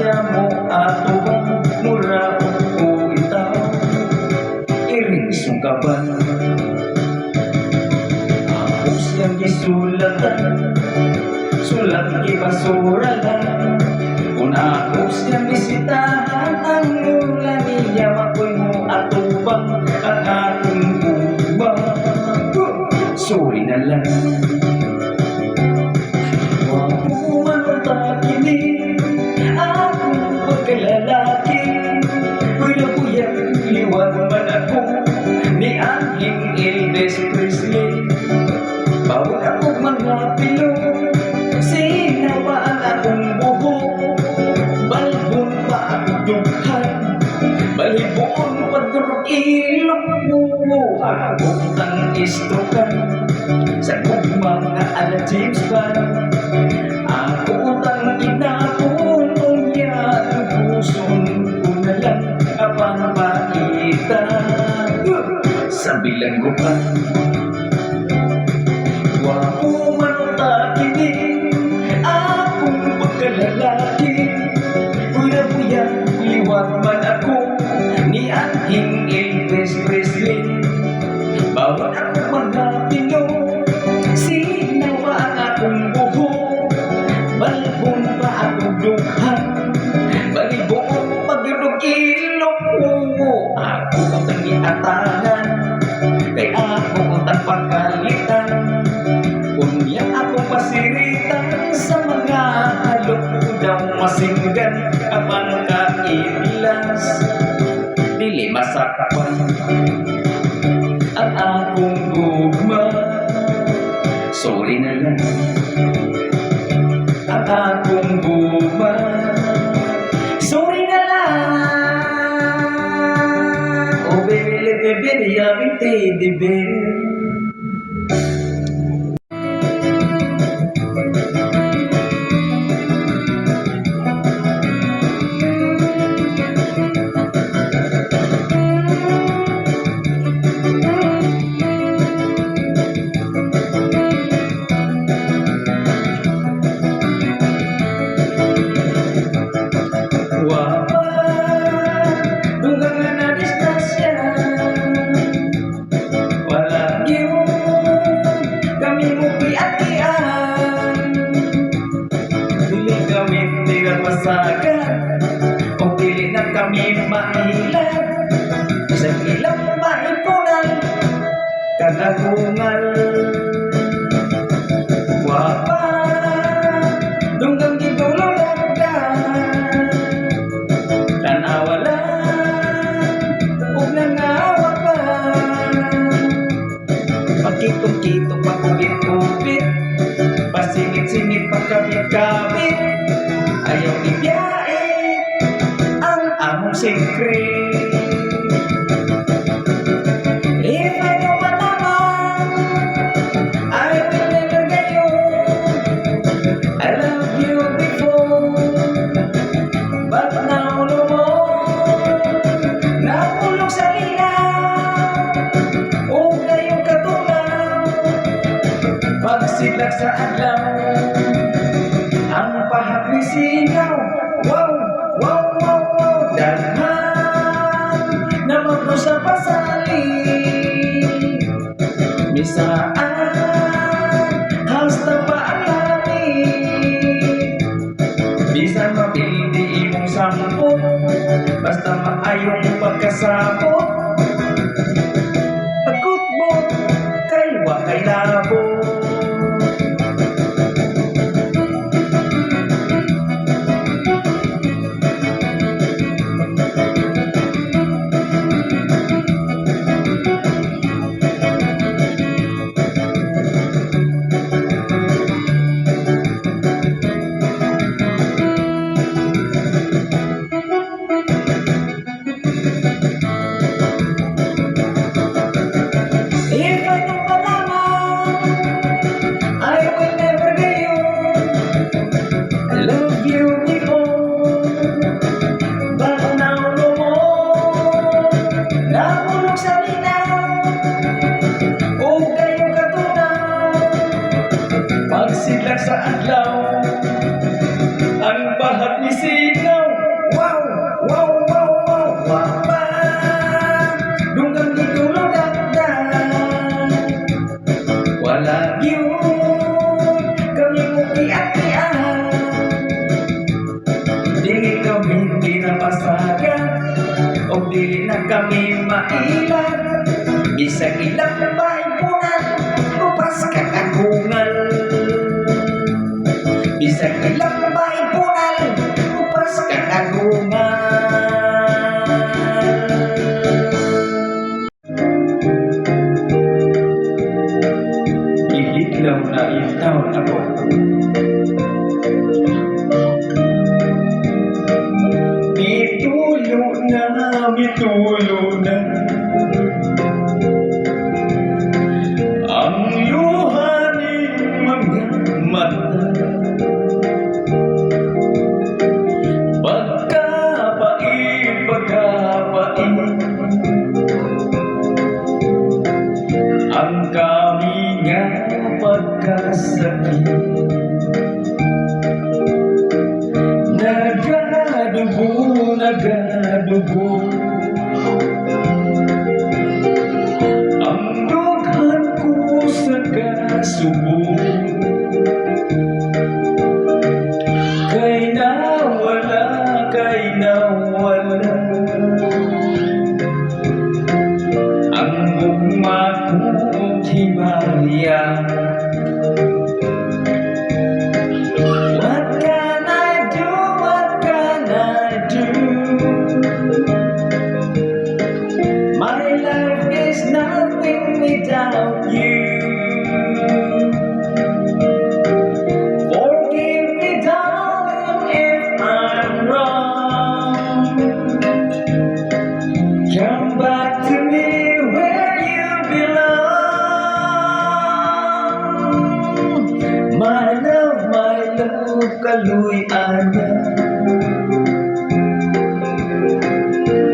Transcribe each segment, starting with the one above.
disgrasya mo ato bang mura o itaw iring sungkaban ako siyang gisulatan sulat ibasura lang kung ako siyang bisitahan ang mula niya makoy mo atubang ang aking ubang sorry na lang wag mo manuntakinin akong pagkalalaki kuya-kuya liwag man ako ni Anging Elvis Presley bawat akong mga pilong sinawa ang akong buhok balbon pa akong dughan balibuon pagdurog ilok mo akong ang istrokan sa kong mga ala James Bond ako ang inapon unya tubuson ko na lang apang makita sa bilanggupan wag mo manuntakinin akong pagkalalaki kuya-kuya liwag man ako ni Anging Elvis Presley bawat akong mga pilong sinawa ang akong buhok balbon pa akong dughan balibuon pagdurog ilok mo ako ang tangiatangan kay ako ang pagkalitan unya akong pasiritan sa mga halok daw masinggan apang kailas dili masakpan ang akong gugma sorry na lang ang akong gugma sorry na lang oh baby let me be the young teddy bear o dili na kami mailan sa ilang maipunan kanagungal wapa dunggang gidulo nagdan tanawalan ug nangawa pa pagkitong-kitong pagkubit-kubit pasingit-singit pagkabit-kabit ayaw ibiyait ang among secret if I know what naman I will never get you I love you before but now no more nakulong sa linaw o ngayong katulaw pagsidlak sa adlaw ang pahag ni singaw wow, wow, wow, wow dalhan na magno sa pasali misaan hasta pa ang langit bisan mapildi imong sampot basta maayong pagkasabot pagkut mo kay wakay labo kami mailan. Bisag ilang maipunan, upas kakagungan. Bisag ilang maipunan, upas kakagungan. Ihitlaw na itaw ako. Mitulo na ang luha ng mga mata. Pagkapait, ang kami nga pagkasakit. Nagadugo ang dughan ko sa kasubo. Kay nawala ang gugma kong himaya. Without you, forgive me, darling, if I'm wrong. Come back to me where you belong. My love, kaluy-ana.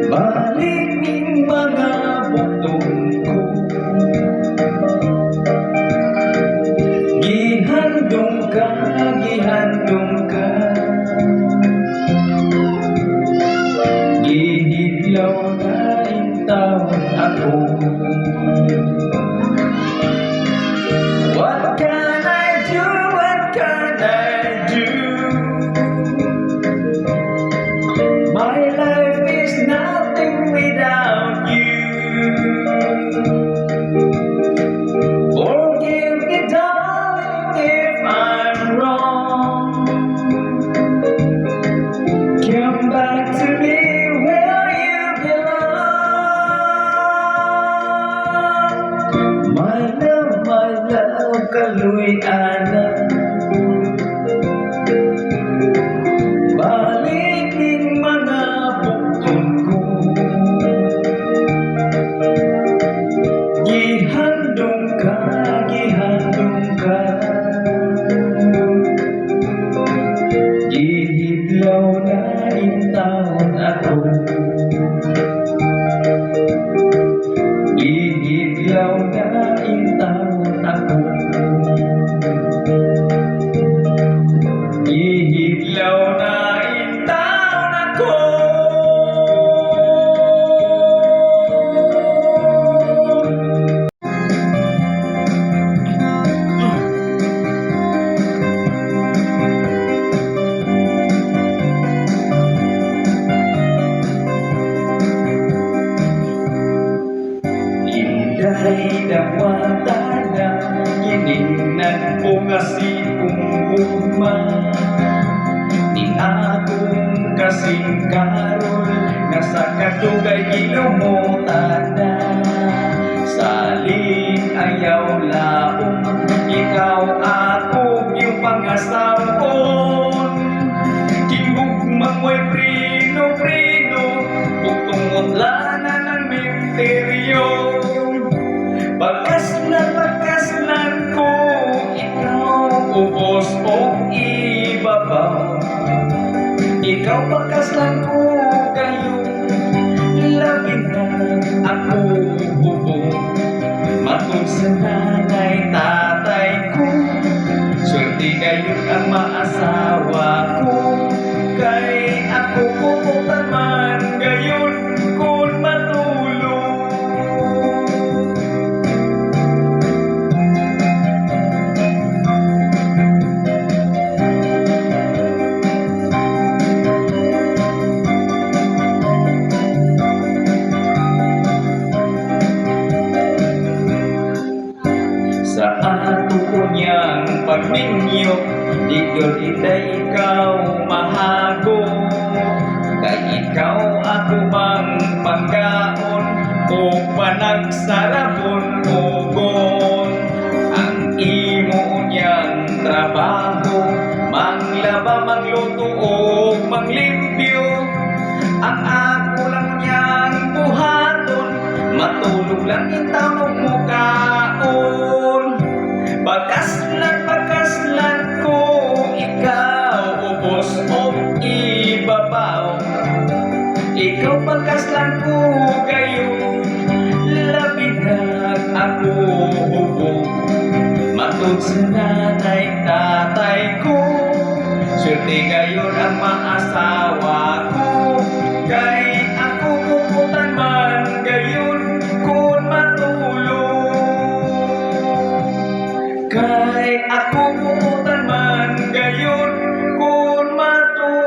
Balik ng mga butong ko. Gihandong ka Gihidlaw na intawon ako. What can I do? What can I do? My life is nothing without you. Forgive me, darling, if I'm wrong. Come back to me where you belong. My love, kaluy-ana. Balik ng mga bukton ko. Gihandong ka. Gihidlaw na intawon ako. Gihidlaw na intawon ako. Gihidlaw na intawon ako. Inday dawata na gininag po nga si Ugma. Di akong kasing karol nga sa kadugay gilumotan na. Saling ayaw laong ikaw ako yung pangasawon. Kingugmang mo'y prino-prino buktungot lana ng misteryo. Pagkaslan ko, ikaw ubos o ibabaw. Ikaw pagkaslan ko, kayo labitan, ako bubong. Matod sa nanay, tatay ko, swerte kayo ang maasawa ko. Kay ako pupunta man gayon kung matulog. o panagsarabon ugon ang imo niyang trabaho, manglaba, magluto o manglimpyo. Ang ako lang niyang buhaton, matulog lang itawag mo kaon. Pagkaslan ko ikaw, ubos o ibabaw. Ikaw pagkaslan ko kayo, labinag ako hubog. Matod sa nanay, tatay ko, swerte gayon ang maasawa ko. Kay ako puputan man gayon kung matulog. Kay ako puputan man gayon kung matulog.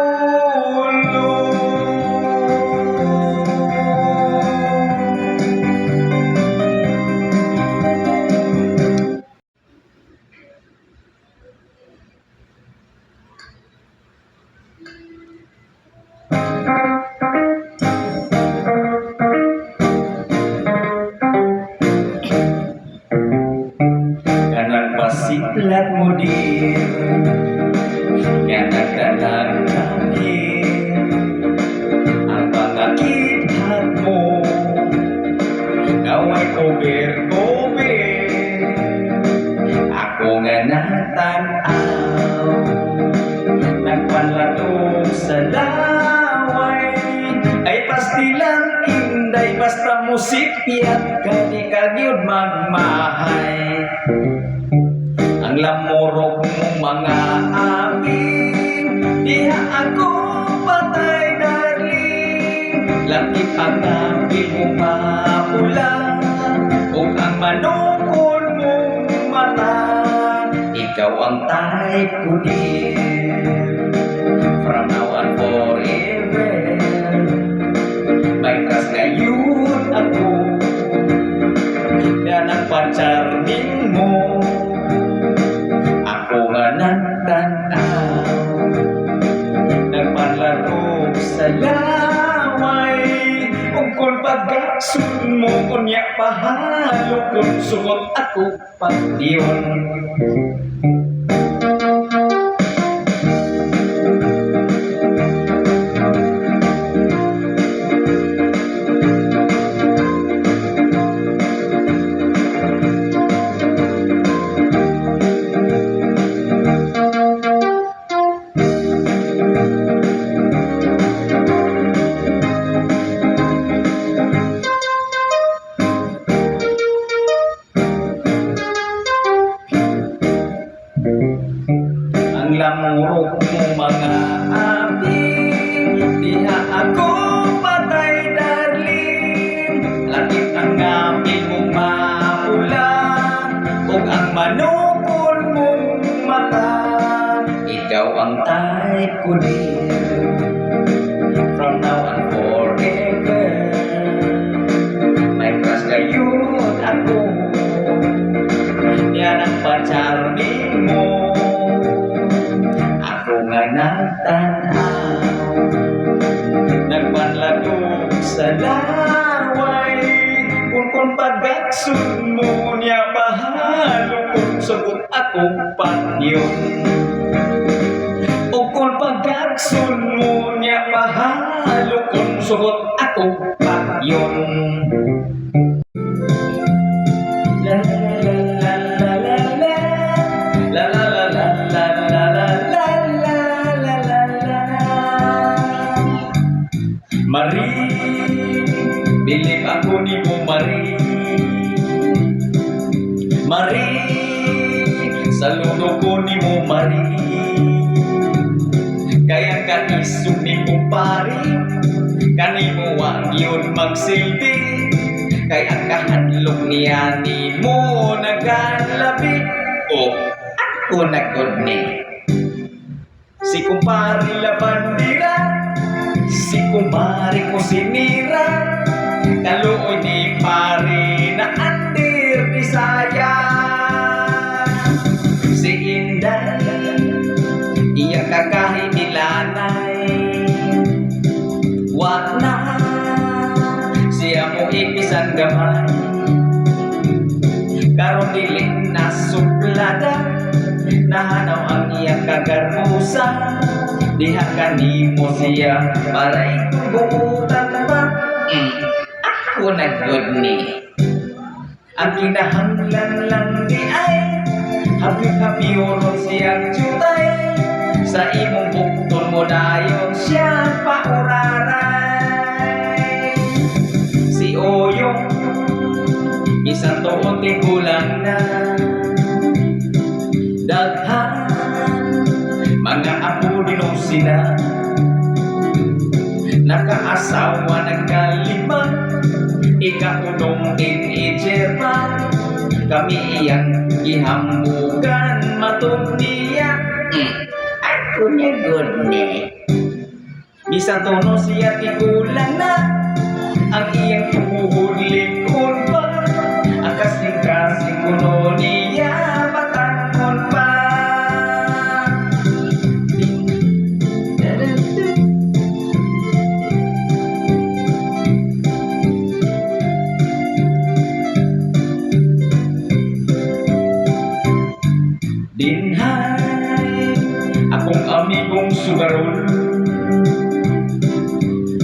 Kanang pasiklat mo dir, kanang dalang kahit ang pangakithat mo, kaway cover. Ako nga natanaw, nagpalatong sa laway, ay pastilang inday basta musipyat kani kagyud magmahay. Ang lamorok mo mga amin, diha ako patay darling. Lakit ang nabil mo mapula, kung ang manukol mong mata, ikaw ang type ko dear. From now on forever, may crush ngayon ako, na nagpa-charming mo. Ako nga nagtanaw, nagpalaro sa laway, kung pagkaksun mo kunya pahalo, kung sugot ako patiyon. Ang lamurok mo mga amin, diha ako patay darling. Lakit ang ngapil mong mapula, ug ang manukol mong mata, ikaw ang type ko dear. From now on forever, may crush gayon ako, yan ang pa-charming mo. Ako nga nagtanaw, nagpanlaro sa laway, kung pagkaksun mo niya bahalo, kung sugot ako patyon. O kung pagkaksun mo niya bahalo, kung sugot ako patyon. La la la la la la la la la la la la la la. Marie, bilib ako ni mo Marie. Marie, saludo ko ni mo Marie. Kaya kanisog ni kumpari, kanimo wag yun magsilbi. Kaya kahadlok niya ni mo nagalabi, o ako nagudni. Si kumpari labandira, si kumpari ko sinira, kaluoy ni pari na andir ni saya. Si Inday, iya kakahi nilanay, wag na siya mo ipisan nahanaw ang iyang kagarbusan. Diha kanimo siya para itubutan ba? Ako na good ni. Ang kinahanglan lang di ay happy oron siyang jutay. Sa imong bukton mo dayon siya pauraray. Si Oyong isang tuon tigulang na, daghan mga apo dinom sila, nakaasawa nagkalima, ikaunong teenager pa. Kami iyang gihambugan matod niya. Ako niya good ni. Bisan tono siya tigulang na, ang iyang tuhod-likod pa, ang kasing-kasing kuno niya patangon pa. Dinhay akong amigong sugarol,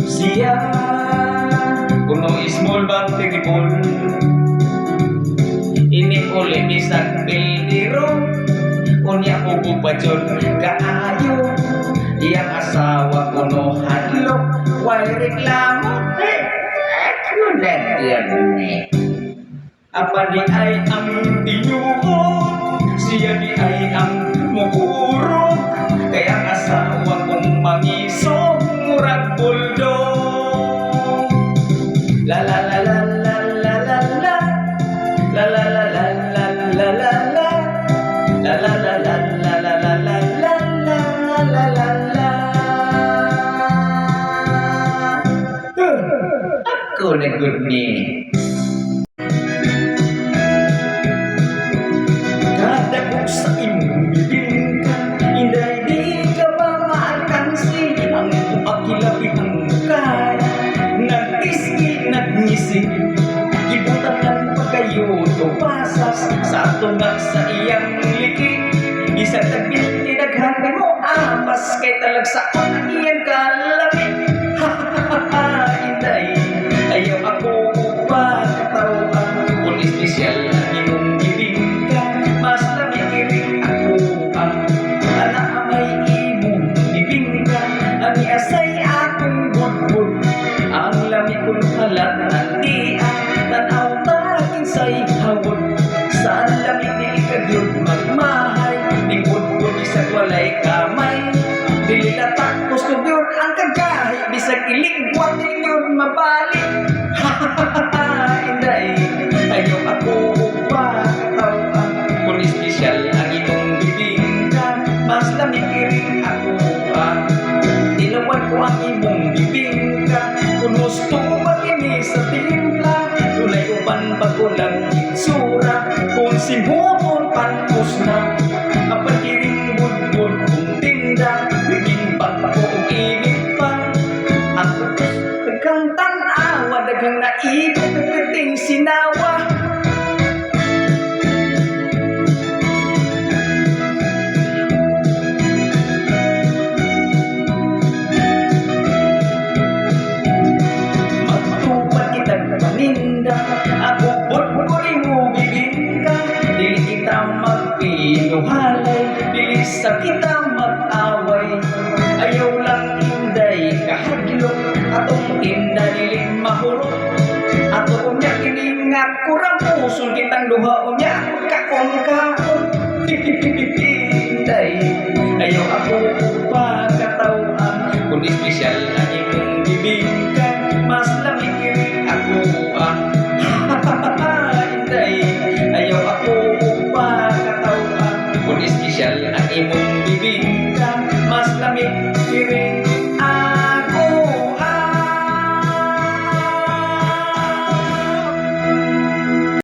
siya kuno small but terrible. Ini uli bisag bildiro, unya ko bupadyon kaayo. Iyang asawa kuno hadlok, way reklamo. Ako na gani. Apa di ay ang tinuod, siya di ay ang mukurog. Kaya ang asawa kong mangisog, murag buldog. La la la la la la la la, la la la la la la la la, la la la la la la la la la la la la. Ako na good ni. Kadagok sa imong bibig ka, inday di ka ba maalkansi. Ang akilabi ang kaya, nagtiski, nagngisi. Ibutangan pa kayo to pasas sa ato nga sa iyang liki. Isang tagbinti naghanggan mo amas, kay talagsaon ang iyang kalabi. Ha ha ha ha, inday, ayaw ako upa katawan. Kung espesyal ang imong bibig ka, mas namikiring ako ang anak may imong bibig ka. Ang iasay akong budbud, ang lamig kong halat ng dian, tanaw takin sa'y hawod. Sa lamig ni ikagyod magmahay, ning budbud isang walay kamay. Dili na takos kubyod ang kagahi, bisag iligwat ninyod mabalik. Ha ha ha ha, inday, ayaw ako upa katawan. Kung espesyal ang imong bibig ka, mas namikiring ako ang ilawan ko ang imong bibig ka. Kung gusto mo ba kini sa timpla, tunay uban ba ko lang itsura. Kung simhumon pantos na, kapag kiring budbud kong tinda, biging pa ko kung init pa. Ako daghang tanawa, daghang naibig, nagdating sinawa. Magtupad kitag paninda, ako budburi mo bibig ka. Dili kita magpinuhalay, dili sa kita mag-away. Ayaw lang inday kahadlok, atong tinda dili mahurot. Ato unya kini nga kurang puso, kitang duha unya kaon-kaon. Inday, ayaw ako upa katawan. Kung espesyal ang imong bibig ka, mas namikiring ako ang inday, ayaw ako upa katawan. Kung espesyal ang imong bibig ka, mas lamig